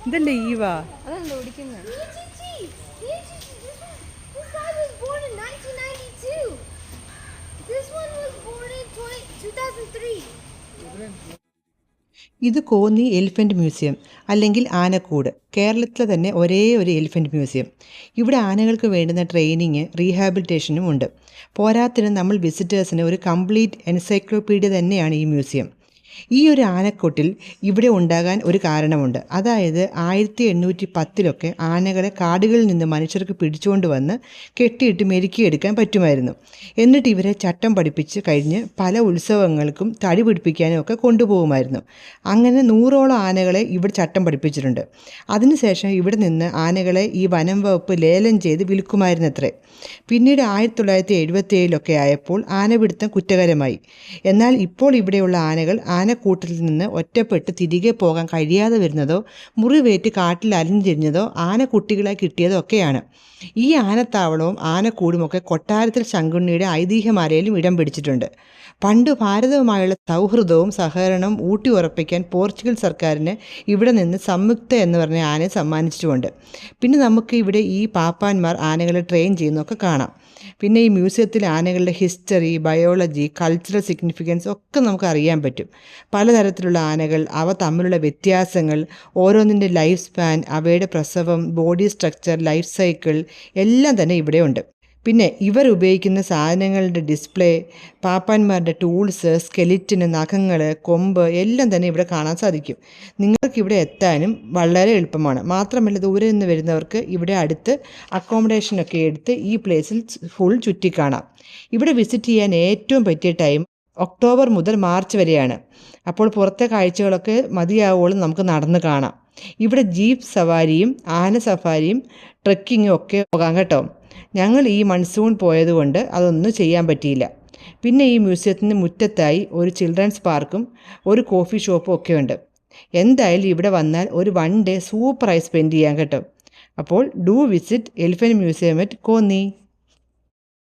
ഇതല്ലേ ഈവാ? അതെന്താ ഓടിക്കുന്നത്? ഇത് കോന്നി എലിഫൻറ്റ് മ്യൂസിയം അല്ലെങ്കിൽ ആനക്കൂട്. കേരളത്തിലെ തന്നെ ഒരേ ഒരു എലിഫൻറ്റ് മ്യൂസിയം. ഇവിടെ ആനകൾക്ക് വേണ്ടുന്ന ട്രെയിനിങ്, റീഹാബിലിറ്റേഷനും ഉണ്ട്. പോരാത്തിന് നമ്മൾ വിസിറ്റേഴ്സിന് ഒരു കംപ്ലീറ്റ് എൻസൈക്ലോപീഡിയ തന്നെയാണ് ഈ മ്യൂസിയം. ഈ ഒരു ആനക്കൊട്ടിൽ ഇവിടെ ഉണ്ടാകാൻ ഒരു കാരണമുണ്ട്. അതായത് 1810 ആനകളെ കാടുകളിൽ നിന്ന് മനുഷ്യർക്ക് പിടിച്ചുകൊണ്ട് വന്ന് കെട്ടിയിട്ട് മെരുക്കിയെടുക്കാൻ പറ്റുമായിരുന്നു. എന്നിട്ട് ഇവരെ ചട്ടം പഠിപ്പിച്ച് കഴിഞ്ഞ് പല ഉത്സവങ്ങൾക്കും തടി പിടിപ്പിക്കാനും ഒക്കെ കൊണ്ടുപോകുമായിരുന്നു. അങ്ങനെ 100ഓളം ആനകളെ ഇവിടെ ചട്ടം പഠിപ്പിച്ചിട്ടുണ്ട്. അതിനുശേഷം ഇവിടെ നിന്ന് ആനകളെ ഈ വനം വകുപ്പ് ലേലം ചെയ്ത് വിൽക്കുമായിരുന്നത്രേ. പിന്നീട് 1977 ആയപ്പോൾ ആനപിടുത്തം കുറ്റകരമായി. എന്നാൽ ഇപ്പോൾ ഇവിടെയുള്ള ആനകൾ ആനക്കൂട്ടിൽ നിന്ന് ഒറ്റപ്പെട്ട് തിരികെ പോകാൻ കഴിയാതെ വരുന്നതോ മുറിവേറ്റ് കാട്ടിൽ അലിഞ്ഞിരിഞ്ഞതോ ആനക്കുട്ടികളായി കിട്ടിയതോ ഒക്കെയാണ്. ഈ ആനത്താവളവും ആനക്കൂടുമൊക്കെ കൊട്ടാരത്തിൽ ശങ്കുണ്ണിയുടെ ഐതിഹ്യമാലയിലും ഇടം പിടിച്ചിട്ടുണ്ട്. പണ്ട് ഭാരതവുമായുള്ള സൗഹൃദവും സഹകരണവും ഊട്ടിയുറപ്പിക്കാൻ പോർച്ചുഗൽ സർക്കാരിന് ഇവിടെ നിന്ന് സംയുക്ത എന്ന് പറഞ്ഞ ആനയെ സമ്മാനിച്ചിട്ടുമുണ്ട്. പിന്നെ നമുക്ക് ഇവിടെ ഈ പാപ്പാന്മാർ ആനകളെ ട്രെയിൻ ചെയ്യുന്നതൊക്കെ കാണാം. പിന്നെ ഈ മ്യൂസിയത്തിൽ ആനകളുടെ ഹിസ്റ്ററി, ബയോളജി, കൾച്ചറൽ സിഗ്നിഫിക്കൻസ് ഒക്കെ നമുക്ക് അറിയാൻ പറ്റും. പലതരത്തിലുള്ള ആനകൾ, അവ തമ്മിലുള്ള വ്യത്യാസങ്ങൾ, ഓരോന്നിൻ്റെ ലൈഫ് സ്പാൻ, അവയുടെ പ്രസവം, ബോഡി സ്ട്രക്ചർ, ലൈഫ് സൈക്കിൾ എല്ലാം തന്നെ ഇവിടെയുണ്ട്. പിന്നെ ഇവർ ഉപയോഗിക്കുന്ന സാധനങ്ങളുടെ ഡിസ്പ്ലേ, പാപ്പാന്മാരുടെ ടൂൾസ്, സ്കെലിറ്റന്, നഖങ്ങൾ, കൊമ്പ് എല്ലാം തന്നെ ഇവിടെ കാണാൻ സാധിക്കും. നിങ്ങൾക്കിവിടെ എത്താനും വളരെ എളുപ്പമാണ്. മാത്രമല്ല ദൂരെ നിന്ന് വരുന്നവർക്ക് ഇവിടെ അടുത്ത് അക്കോമഡേഷനൊക്കെ എടുത്ത് ഈ പ്ലേസിൽ ഫുൾ ചുറ്റിക്കാണാം. ഇവിടെ വിസിറ്റ് ചെയ്യാൻ ഏറ്റവും പറ്റിയ ടൈം ഒക്ടോബർ മുതൽ മാർച്ച് വരെയാണ്. അപ്പോൾ പുറത്തെ കാഴ്ചകളൊക്കെ മതിയാവുകയോളം നമുക്ക് നടന്ന് കാണാം. ഇവിടെ ജീപ്പ് സവാരിയും ആന സഫാരിയും ട്രെക്കിങ്ങും ഒക്കെ പോകാം കേട്ടോ. ഞങ്ങൾ ഈ മൺസൂൺ പോയതുകൊണ്ട് അതൊന്നും ചെയ്യാൻ പറ്റിയില്ല. പിന്നെ ഈ മ്യൂസിയത്തിൻ്റെ മുറ്റത്തായി ഒരു ചിൽഡ്രൻസ് പാർക്കും ഒരു കോഫി ഷോപ്പും ഒക്കെ ഉണ്ട്. എന്തായാലും ഇവിടെ വന്നാൽ ഒരു 1 ഡേ സൂപ്പറായി സ്പെൻഡ് ചെയ്യാൻ കേട്ടോ. അപ്പോൾ do visit elephant museum at Konni.